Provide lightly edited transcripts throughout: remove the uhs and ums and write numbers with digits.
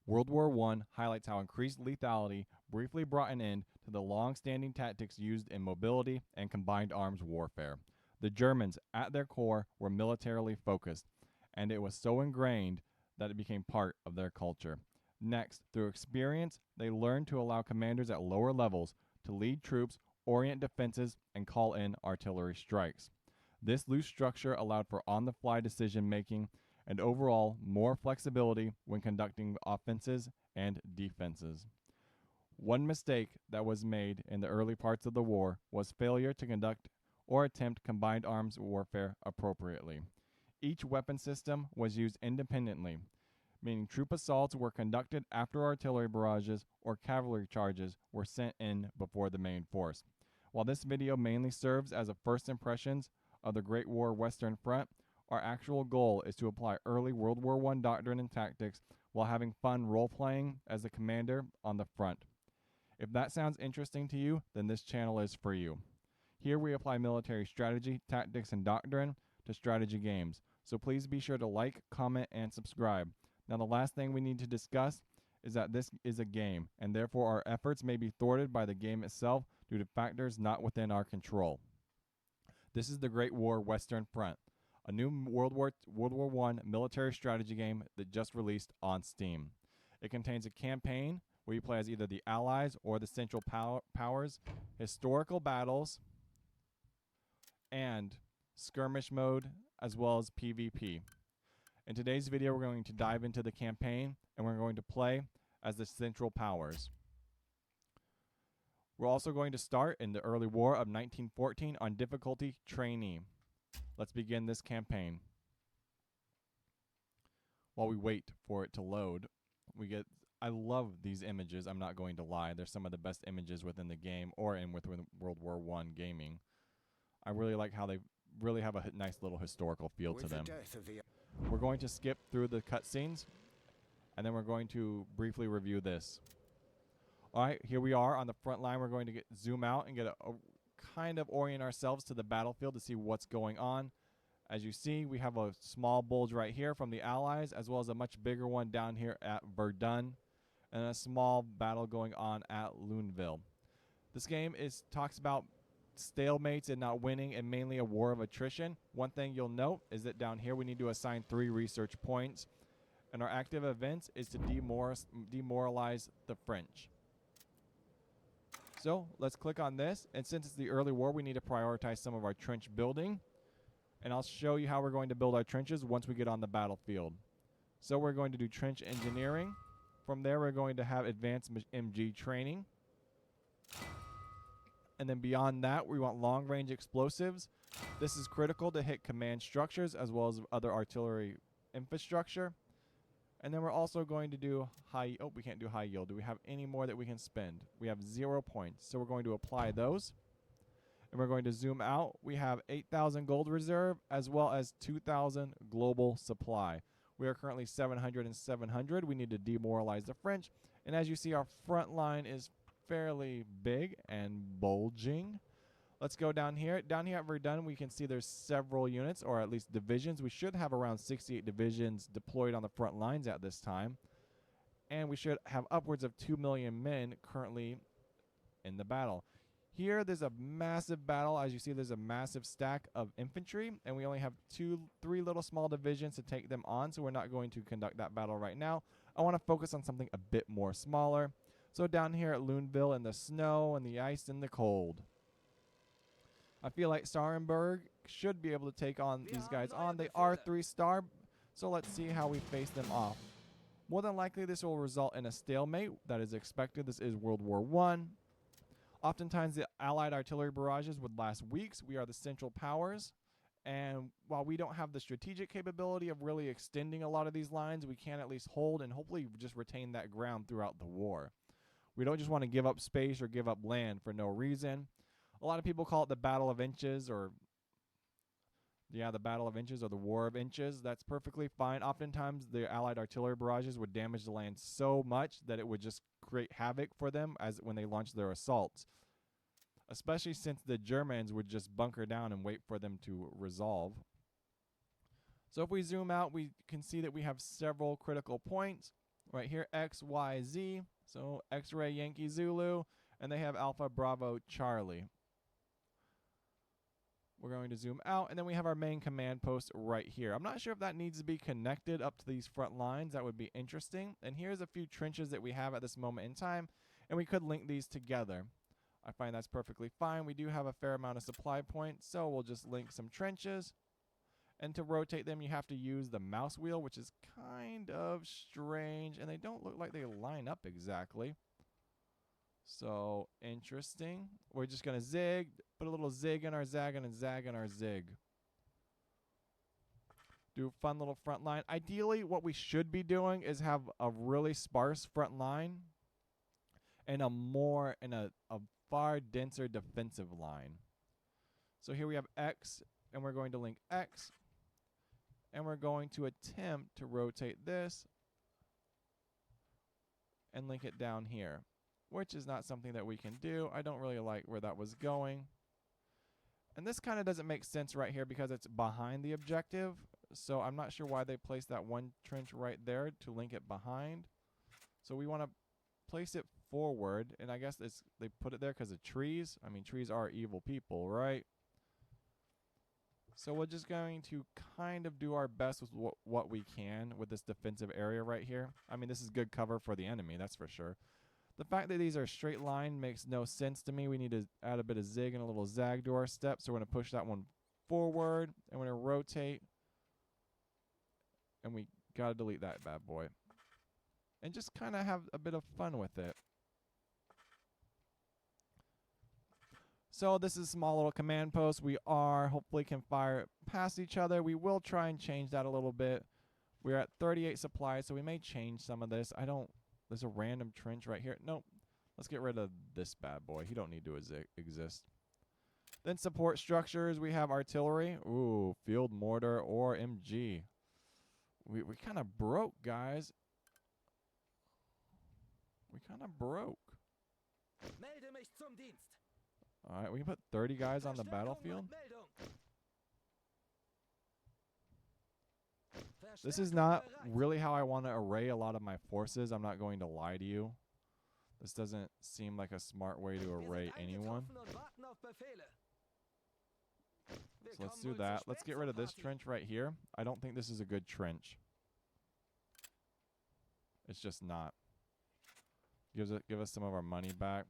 World War I highlights how increased lethality briefly brought an end to the long-standing tactics used in mobility and combined arms warfare. The Germans, at their core, were militarily focused, and it was so ingrained that it became part of their culture. Next, through experience, they learned to allow commanders at lower levels to lead troops, orient defenses, and call in artillery strikes. This loose structure allowed for on-the-fly decision-making and overall more flexibility when conducting offenses and defenses. One mistake that was made in the early parts of the war was failure to conduct or attempt combined arms warfare appropriately. Each weapon system was used independently, meaning troop assaults were conducted after artillery barrages or cavalry charges were sent in before the main force. While this video mainly serves as a first impressions of the Great War Western Front, our actual goal is to apply early World War I doctrine and tactics while having fun role-playing as the commander on the front. If that sounds interesting to you, then this channel is for you. Here we apply military strategy, tactics, and doctrine to strategy games, so please be sure to like, comment, and subscribe. Now the last thing we need to discuss is that this is a game, and therefore our efforts may be thwarted by the game itself due to factors not within our control. This is the Great War Western Front, a new World War I military strategy game that just released on Steam. It contains a campaign where you play as either the Allies or the Central Powers, historical battles, and skirmish mode, as well as PvP. In today's video, we're going to dive into the campaign, and we're going to play as the Central Powers. We're also going to start in the early war of 1914 on difficulty trainee. Let's begin this campaign. While we wait for it to load, I love these images, I'm not going to lie. They're some of the best images within the game or within World War I gaming. I really like how they really have a nice little historical feel to them. We're going to skip through the cutscenes, and then we're going to briefly review this. All right, here we are on the front line. We're going to zoom out and get a kind of orient ourselves to the battlefield to see what's going on. As you see, we have a small bulge right here from the Allies, as well as a much bigger one down here at Verdun, and a small battle going on at Luneville. This game talks about stalemates and not winning, and mainly a war of attrition. One thing you'll note is that down here we need to assign 3 research points, and our active events is to demoralize the French. So let's click on this, and since it's the early war, we need to prioritize some of our trench building, and I'll show you how we're going to build our trenches once we get on the battlefield. So we're going to do trench engineering. From there, we're going to have advanced MG training. And then beyond that, we want long-range explosives. This is critical to hit command structures as well as other artillery infrastructure. And then we're also going to do we can't do high yield. Do we have any more that we can spend? We have 0 points, so we're going to apply those. And we're going to zoom out. We have 8,000 gold reserve as well as 2,000 global supply. We are currently 700 and 700. We need to demoralize the French. And as you see, our front line is fairly big and bulging. Let's go down here. Down here at Verdun, we can see there's several units, or at least divisions. We should have around 68 divisions deployed on the front lines at this time. And we should have upwards of 2 million men currently in the battle. Here, there's a massive battle. As you see, there's a massive stack of infantry, and we only have 3 little small divisions to take them on, so we're not going to conduct that battle right now. I want to focus on something a bit more smaller. So down here at Luneville, in the snow and the ice and the cold, I feel like Sarenburg should be able to take on these guys on. They are 3-star, so let's see how we face them off. More than likely, this will result in a stalemate. That is expected. This is World War I. Oftentimes, the Allied artillery barrages would last weeks. We are the Central Powers, and while we don't have the strategic capability of really extending a lot of these lines, we can at least hold and hopefully just retain that ground throughout the war. We don't just want to give up space or give up land for no reason. A lot of people call it the Battle of Inches, or the Battle of Inches or the War of Inches. That's perfectly fine. Oftentimes, the Allied artillery barrages would damage the land so much that it would just create havoc for them as when they launched their assaults, especially since the Germans would just bunker down and wait for them to resolve. So if we zoom out, we can see that we have several critical points. right here, X, Y, Z. So X-ray Yankee Zulu, and they have Alpha Bravo Charlie. We're going to zoom out, and then we have our main command post right here. I'm not sure if that needs to be connected up to these front lines. That would be interesting. And here's a few trenches that we have at this moment in time, and we could link these together. I find that's perfectly fine. We do have a fair amount of supply points, so we'll just link some trenches. And to rotate them, you have to use the mouse wheel, which is kind of strange, and they don't look like they line up exactly. So, interesting. We're just going to zig, put a little zig in our zag and a zag in our zig. Do a fun little front line. Ideally, what we should be doing is have a really sparse front line and a far denser defensive line. So here we have X, and we're going to link X, and we're going to attempt to rotate this and link it down here, which is not something that we can do. I don't really like where that was going. And this kind of doesn't make sense right here because it's behind the objective. So I'm not sure why they placed that one trench right there to link it behind. So we want to place it forward, and I guess they put it there because of trees. I mean, trees are evil people, right? So we're just going to kind of do our best with what we can with this defensive area right here. I mean, this is good cover for the enemy, that's for sure. The fact that these are straight line makes no sense to me. We need to add a bit of zig and a little zag to our step. So we're going to push that one forward, and we're going to rotate. And we got to delete that bad boy. And just kind of have a bit of fun with it. So this is a small little command post. We hopefully can fire past each other. We will try and change that a little bit. We're at 38 supplies, so we may change some of this. There's a random trench right here. Nope. Let's get rid of this bad boy. He don't need to exist. Then support structures. We have artillery. Ooh, field mortar or MG. We kind of broke, guys. We kind of broke. All right, we can put 30 guys on the battlefield. This is not really how I want to array a lot of my forces. I'm not going to lie to you. This doesn't seem like a smart way to array anyone. So let's do that. Let's get rid of this trench right here. I don't think this is a good trench. It's just not. Give us some of our money back.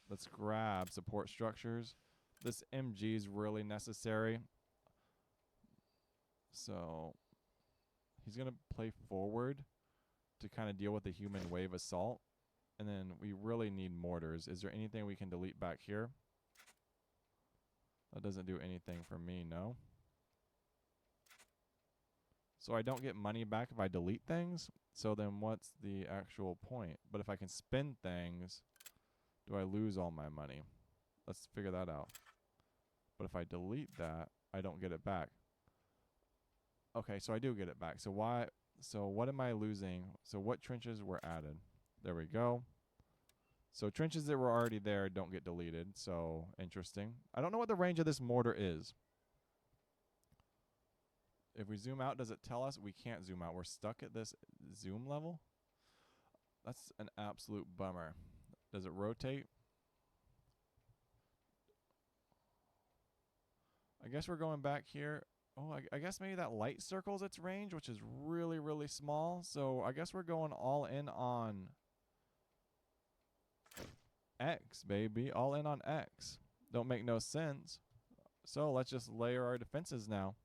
Let's grab support structures. This MG is really necessary. So he's going to play forward to kind of deal with the human wave assault. And then we really need mortars. Is there anything we can delete back here? That doesn't do anything for me, no. So I don't get money back if I delete things. So then what's the actual point? But if I can spend things, do I lose all my money? Let's figure that out. But if I delete that, I don't get it back. Okay, so I do get it back. So why? So what am I losing? So what trenches were added? There we go. So trenches that were already there don't get deleted. So interesting. I don't know what the range of this mortar is. If we zoom out, does it tell us? We can't zoom out. We're stuck at this zoom level. That's an absolute bummer. Does it rotate? I guess we're going back here. Oh, I guess maybe that light circles its range, which is really, really small. So I guess we're going all in on X, baby. All in on X. Don't make no sense. So let's just layer our defenses now.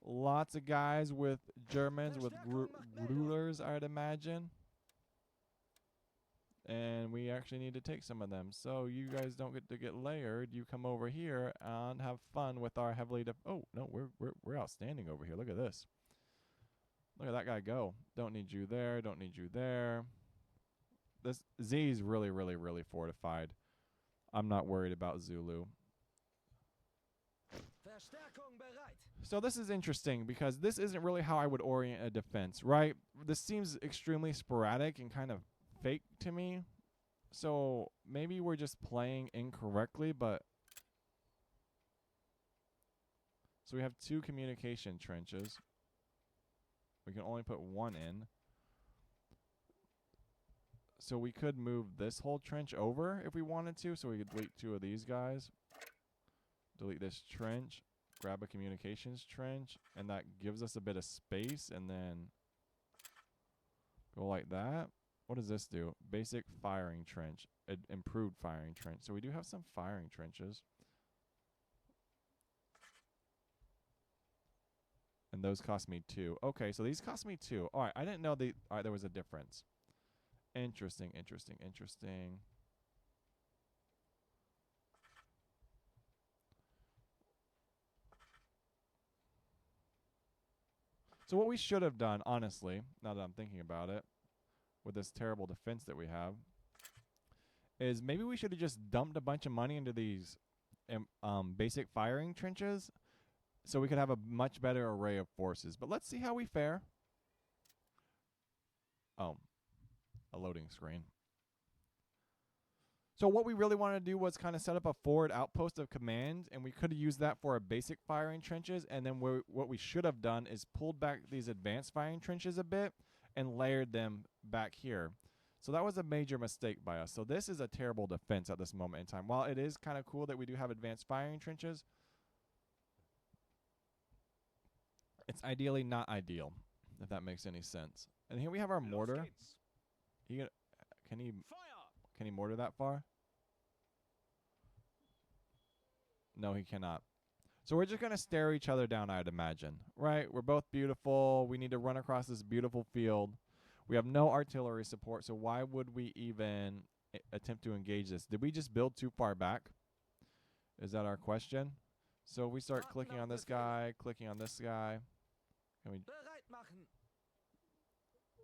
Lots of guys with Germans with rulers, I'd imagine. And we actually need to take some of them. So you guys don't get to get layered. You come over here and have fun with our heavily oh, no, we're outstanding over here. Look at this. Look at that guy go. Don't need you there. Don't need you there. This Z is really, really, really fortified. I'm not worried about Zulu. So this is interesting because this isn't really how I would orient a defense, right? This seems extremely sporadic and kind of fake to me. So maybe we're just playing incorrectly, but so we have 2 communication trenches. We can only put one in. So we could move this whole trench over if we wanted to. So we could delete 2 of these guys. Delete this trench. Grab a communications trench. And that gives us a bit of space. And then go like that. What does this do? Basic firing trench. Improved firing trench. So we do have some firing trenches. And those cost me 2. Okay, so these cost me 2. All right, I didn't know there was a difference. Interesting, interesting, interesting. So what we should have done, honestly, now that I'm thinking about it, with this terrible defense that we have, is maybe we should have just dumped a bunch of money into these basic firing trenches so we could have a much better array of forces. But let's see how we fare. Oh, a loading screen. So what we really wanted to do was kind of set up a forward outpost of command, and we could have used that for our basic firing trenches, and then what we should have done is pulled back these advanced firing trenches a bit and layered them back here. So that was a major mistake by us. So this is a terrible defense at this moment in time. While it is kind of cool that we do have advanced firing trenches, it's ideally not ideal, if that makes any sense. And here we have our mortar. Can he mortar that far? No, he cannot. So we're just going to stare each other down, I'd imagine. Right? We're both beautiful. We need to run across this beautiful field. We have no artillery support, so why would we even attempt to engage this? Did we just build too far back? Is that our question? So we start clicking on this guy, clicking on this guy. Can we...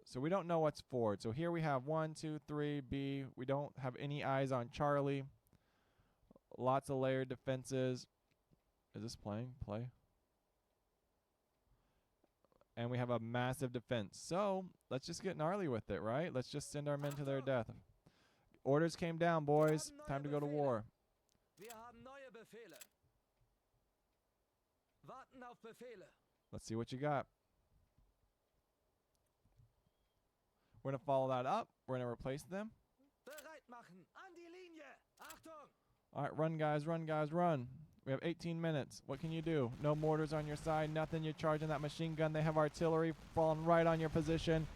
So we don't know what's forward. So here we have 1, 2, 3, B. We don't have any eyes on Charlie. Lots of layered defenses. Is this playing? Play. And we have a massive defense. So let's just get gnarly with it, right? Let's just send our men to their death. Orders came down, boys. Time to go to war. Let's see what you got. We're going to follow that up. We're going to replace them. All right, run, guys, run, guys, run. We have 18 minutes. What can you do? No mortars on your side, nothing. You're charging that machine gun. They have artillery falling right on your position.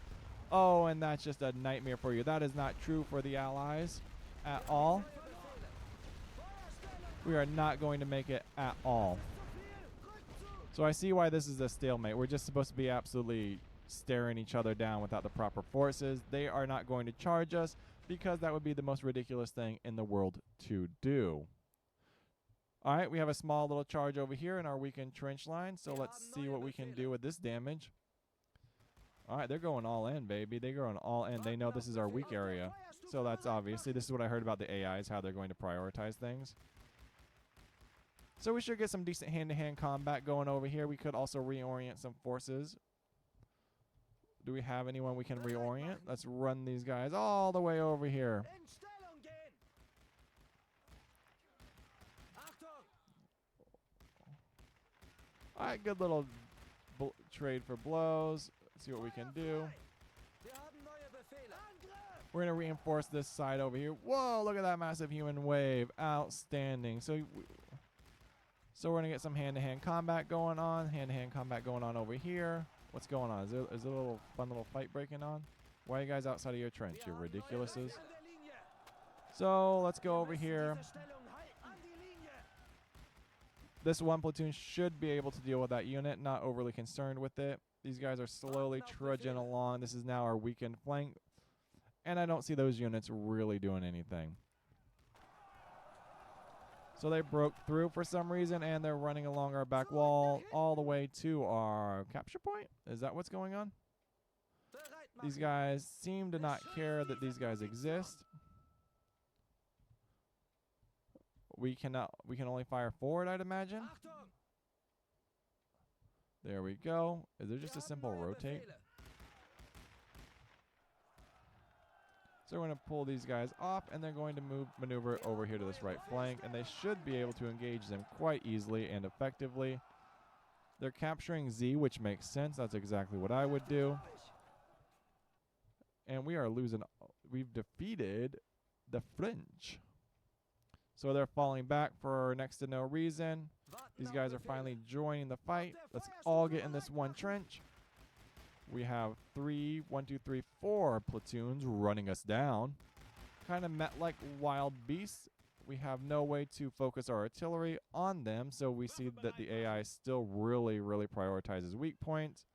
Oh, and that's just a nightmare for you. That is not true for the Allies at all. We are not going to make it at all. So I see why this is a stalemate. We're just supposed to be absolutely staring each other down without the proper forces. They are not going to charge us because that would be the most ridiculous thing in the world to do. All right, we have a small little charge over here in our weakened trench line, so let's see what we can do with this damage. All right, they're going all in, baby. They're going all in. They know this is our weak area, so that's obviously, this is what I heard about the AIs, how they're going to prioritize things. So we should get some decent hand-to-hand combat going over here. We could also reorient some forces. Do we have anyone we can reorient? Let's run these guys all the way over here. All right, good little trade for blows. Let's see what we can do. We're going to reinforce this side over here. Whoa, look at that massive human wave. Outstanding. So we're going to get some hand-to-hand combat going on. Hand-to-hand combat going on over here. What's going on? Is there a little fun little fight breaking on? Why are you guys outside of your trench? You ridiculouses. So let's go over here. This one platoon should be able to deal with that unit. Not overly concerned with it. These guys are slowly trudging along. This is now our weakened flank. And I don't see those units really doing anything. So they broke through for some reason, and they're running along our back wall all the way to our capture point. Is that what's going on? These guys seem to not care that these guys exist. We can only fire forward, I'd imagine. There we go. Is there just a simple rotate? So we're going to pull these guys off, and they're going to maneuver over here to this right flank, and they should be able to engage them quite easily and effectively. They're capturing Z, which makes sense. That's exactly what I would do. And we are losing. We've defeated the French. So they're falling back for next to no reason. These guys are finally joining the fight. Let's all get in this one trench. We have 4 platoons running us down. Kind of met like wild beasts. We have no way to focus our artillery on them, so we see that the AI still really prioritizes weak points.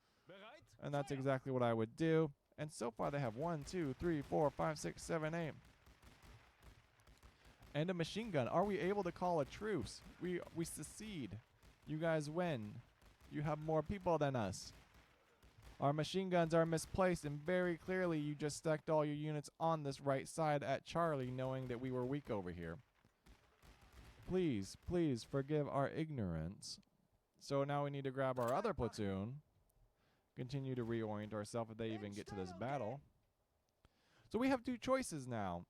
And that's exactly what I would do. And so far they have 1, 2, 3, 4, 5, 6, 7, 8. And a machine gun. Are we able to call a truce? We secede. You guys win. You have more people than us. Our machine guns are misplaced, and very clearly you just stacked all your units on this right side at Charlie, knowing that we were weak over here. Please forgive our ignorance. So now we need to grab our other platoon. Continue to reorient ourselves if they even get to this battle. So we have 2 choices now.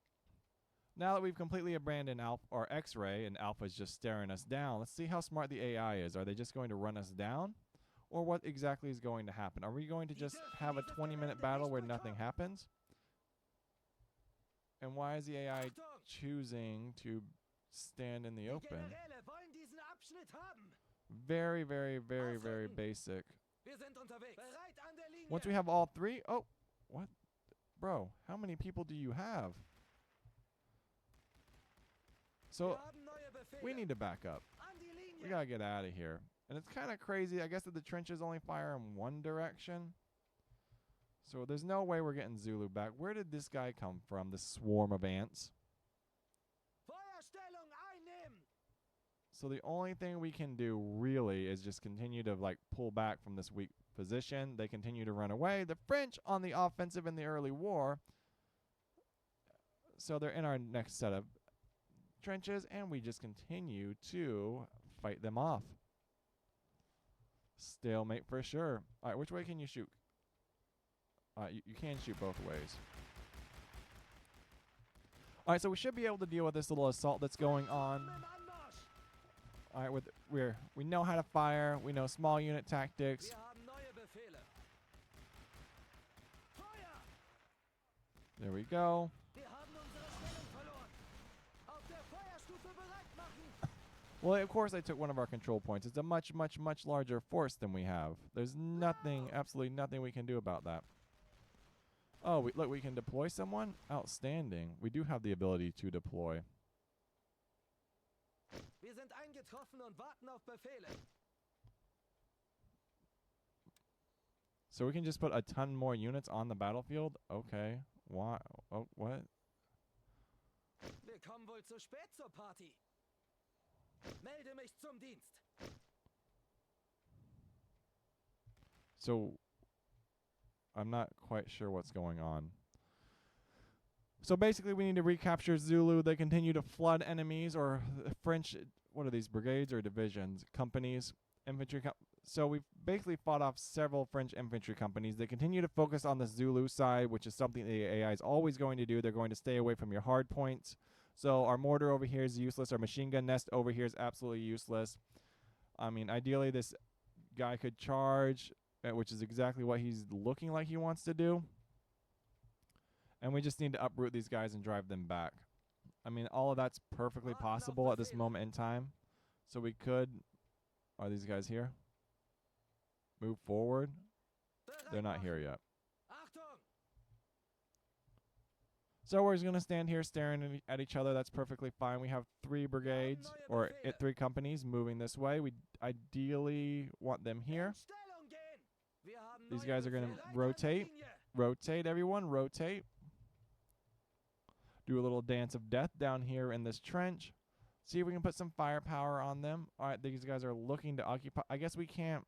Now that we've completely abandoned Alpha or X-Ray and Alpha is just staring us down, let's see how smart the AI is. Are they just going to run us down? Or what exactly is going to happen? Are we going to just have a 20-minute battle where nothing happens? And why is the AI choosing to stand in the open? Very basic. Once we have all 3, oh, what? Bro, how many people do you have? So, we need to back up. We gotta get out of here. And it's kind of crazy. I guess that the trenches only fire in one direction. So there's no way we're getting Zulu back. Where did this guy come from, this swarm of ants? So the only thing we can do really is just continue to like pull back from this weak position. They continue to run away. The French on the offensive in the early war. So they're in our next set of trenches, and we just continue to fight them off. Stalemate for sure. All right, which way can you shoot? You can shoot both ways. All right, so we should be able to deal with this little assault that's going on. All right, we know how to fire. We know small unit tactics. There we go. Well, of course I took one of our control points. It's a much larger force than we have. There's nothing, absolutely nothing we can do about that. Oh, look, we can deploy someone? Outstanding. We do have the ability to deploy. So we can just put a ton more units on the battlefield? Okay. Why? Oh, what? So, I'm not quite sure what's going on. So basically we need to recapture Zulu. They continue to flood enemies or French, what are these, brigades or divisions? Companies, infantry. So we've basically fought off several French infantry companies. They continue to focus on the Zulu side, which is something the AI is always going to do. They're going to stay away from your hard points. So our mortar over here is useless. Our machine gun nest over here is absolutely useless. I mean, ideally this guy could charge, which is exactly what he's looking like he wants to do. And we just need to uproot these guys and drive them back. I mean, all of that's perfectly possible at this moment in time. So we could... Are these guys here? Move forward. They're not here yet. So we're just going to stand here staring at each other. That's perfectly fine. We have 3 brigades, or 3 companies moving this way. We ideally want them here. These guys are going to rotate. Rotate, everyone. Rotate. Do a little dance of death down here in this trench. See if we can put some firepower on them. All right, these guys are looking to occupy. I guess we can't.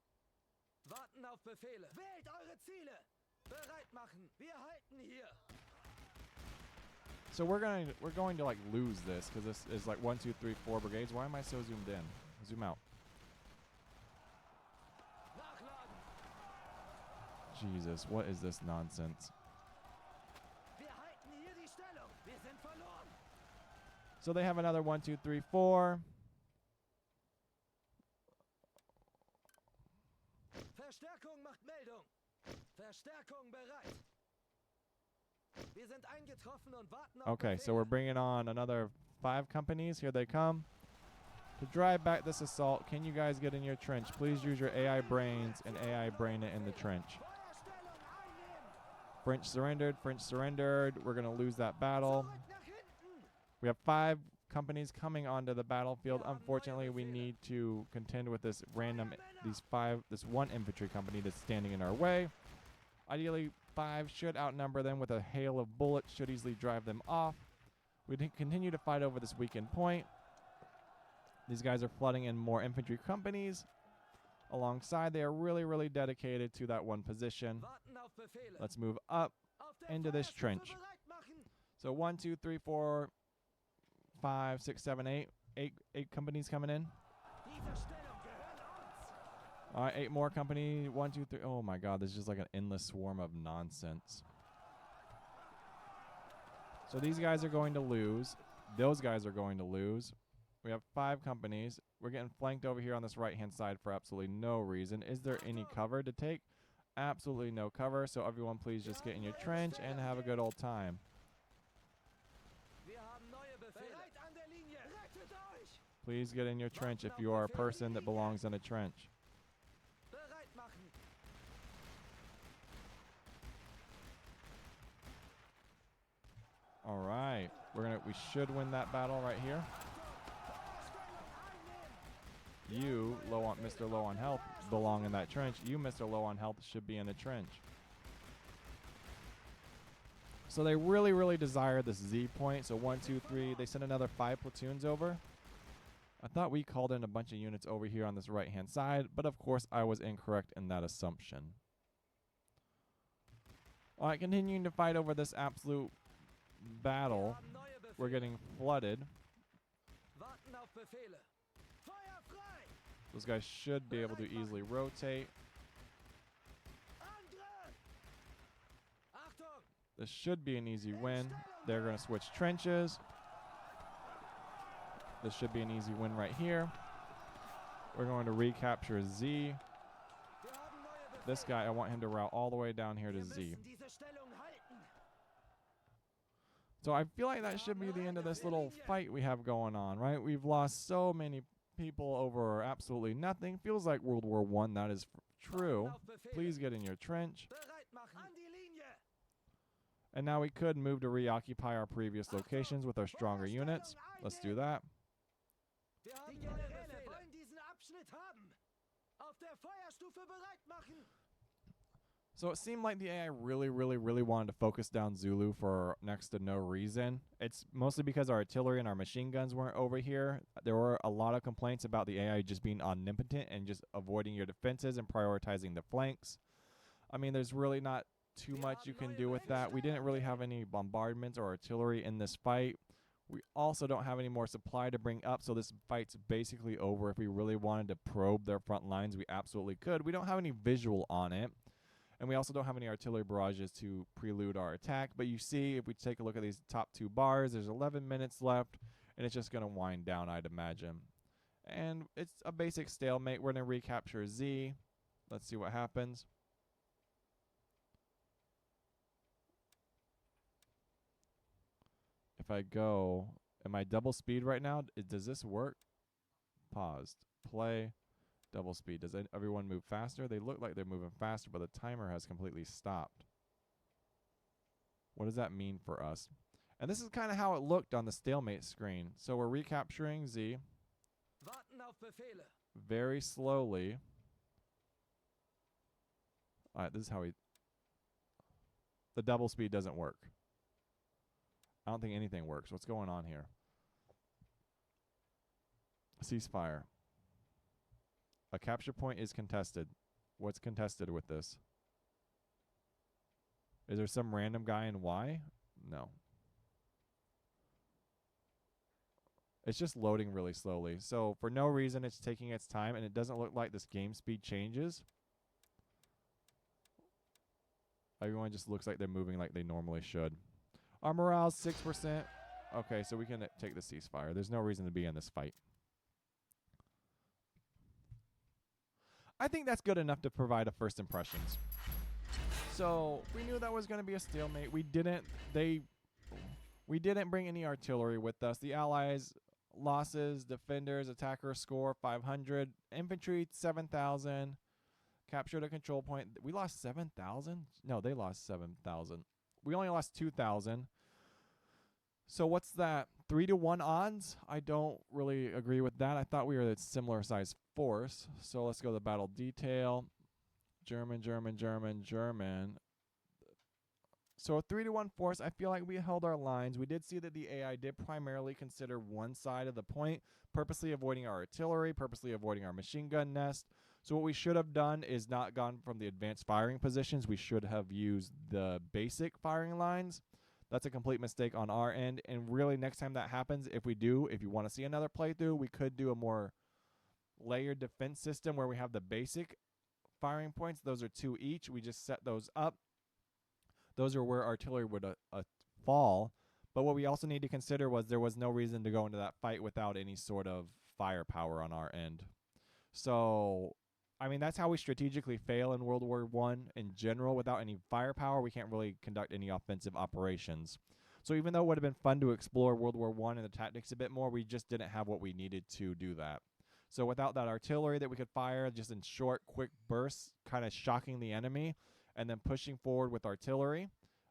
So we're going to like lose this because this is like 1, 2, 3, 4 brigades. Why am I so zoomed in? Zoom out. Jesus, what is this nonsense? So they have another 1, 2, 3, 4. Okay, so we're bringing on another 5 companies. Here they come. To drive back this assault, can you guys get in your trench? Please use your AI brains and AI brain it in the trench. French surrendered. French surrendered. We're going to lose that battle. We have 5 companies coming onto the battlefield. Unfortunately, we need to contend with this this one infantry company that's standing in our way. Ideally, 5 should outnumber them with a hail of bullets, should easily drive them off. We continue to fight over this weakened point. These guys are flooding in more infantry companies. Alongside, they are really, really dedicated to that one position. Let's move up into this trench. So 1, 2, 3, 4, 5, 6, 7, 8. 8 companies coming in. All right, 8 more company. 1, 2, 3. Oh my God, this is just like an endless swarm of nonsense. So these guys are going to lose. Those guys are going to lose. We have 5 companies. We're getting flanked over here on this right-hand side for absolutely no reason. Is there any cover to take? Absolutely no cover. So everyone please just get in your trench and have a good old time. Please get in your trench if you are a person that belongs in a trench. All right. We should win that battle right here. You, Mr. Low on health, belong in that trench. You, Mr. Low on health, should be in a trench. So they really, really desire this Z point. So 1, 2, 3. They sent another 5 platoons over. I thought we called in a bunch of units over here on this right-hand side, but of course I was incorrect in that assumption. All right, continuing to fight over this absolute battle. We're getting flooded. Those guys should be able to easily rotate. This should be an easy win. They're going to switch trenches. This should be an easy win right here. We're going to recapture Z. This guy, I want him to route all the way down here to Z. So I feel like that should be the end of this little fight we have going on, right? We've lost so many people over absolutely nothing. Feels like World War I. That is true. Please get in your trench. And now we could move to reoccupy our previous locations with our stronger units. Let's do that. So it seemed like the AI really, really, really wanted to focus down Zulu for next to no reason. It's mostly because our artillery and our machine guns weren't over here. There were a lot of complaints about the AI just being omnipotent and just avoiding your defenses and prioritizing the flanks. I mean, there's really not too much you can do with that. We didn't really have any bombardments or artillery in this fight. We also don't have any more supply to bring up, so this fight's basically over. If we really wanted to probe their front lines, we absolutely could. We don't have any visual on it. And we also don't have any artillery barrages to prelude our attack. But you see, if we take a look at these top 2 bars, there's 11 minutes left, and it's just going to wind down, I'd imagine. And it's a basic stalemate. We're going to recapture Z. Let's see what happens. If I go, am I double speed right now? Does this work? Paused. Play. Double speed. Does everyone move faster? They look like they're moving faster, but the timer has completely stopped. What does that mean for us? And this is kind of how it looked on the stalemate screen. So we're recapturing Z. Very slowly. All right, this is how the double speed doesn't work. I don't think anything works. What's going on here? Ceasefire. A capture point is contested. What's contested with this? Is there some random guy in Y? No. It's just loading really slowly. So for no reason, it's taking its time, and it doesn't look like this game speed changes. Everyone just looks like they're moving like they normally should. Our morale's 6%. Okay, so we can take the ceasefire. There's no reason to be in this fight. I think that's good enough to provide a first impressions. So we knew that was going to be a stalemate. We didn't bring any artillery with us. The Allies losses, defenders, attacker score 500, infantry 7,000, captured a control point. We lost 7,000? No, they lost 7,000. We only lost 2,000. So what's that? 3-to-1 odds? I don't really agree with that. I thought we were a similar size force. So let's go to the battle detail. German. So a 3-to-1 force, I feel like we held our lines. We did see that the AI did primarily consider one side of the point, purposely avoiding our artillery, purposely avoiding our machine gun nest. So what we should have done is not gone from the advanced firing positions. We should have used the basic firing lines. That's a complete mistake on our end. And really, next time that happens, if you want to see another playthrough, we could do a more layered defense system where we have the basic firing points. Those are 2 each. We just set those up. Those are where artillery would fall. But what we also need to consider was there was no reason to go into that fight without any sort of firepower on our end. So, I mean, that's how we strategically fail in World War I in general. Without any firepower, we can't really conduct any offensive operations. So even though it would have been fun to explore World War I and the tactics a bit more, we just didn't have what we needed to do that. So without that artillery that we could fire just in short, quick bursts, kind of shocking the enemy, and then pushing forward with artillery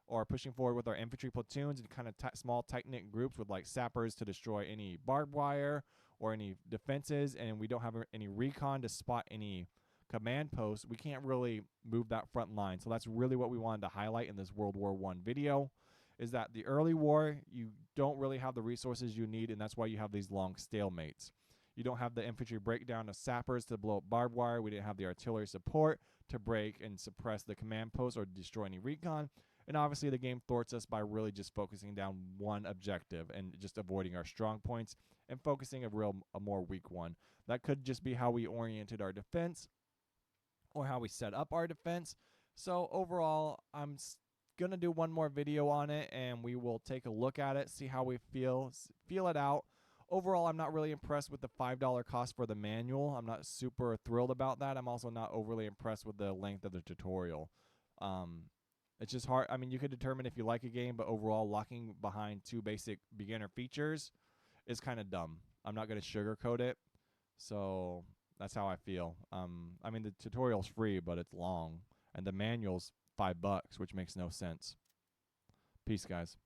or pushing forward with our infantry platoons in kind of small, tight-knit groups with like sappers to destroy any barbed wire or any defenses, and we don't have any recon to spot any command posts, we can't really move that front line. So that's really what we wanted to highlight in this World War I video, is that the early war, you don't really have the resources you need, and that's why you have these long stalemates. You don't have the infantry breakdown of sappers to blow up barbed wire. We didn't have the artillery support to break and suppress the command post or destroy any recon. And obviously the game thwarts us by really just focusing down one objective and just avoiding our strong points and focusing a more weak one. That could just be how we oriented our defense or how we set up our defense. So overall, I'm going to do one more video on it, and we will take a look at it, see how we feel it out. Overall, I'm not really impressed with the $5 cost for the manual. I'm not super thrilled about that. I'm also not overly impressed with the length of the tutorial. It's just hard. I mean, you could determine if you like a game, but overall, locking behind 2 basic beginner features is kind of dumb. I'm not going to sugarcoat it. So that's how I feel. I mean, the tutorial's free, but it's long. And the manual's $5, which makes no sense. Peace, guys.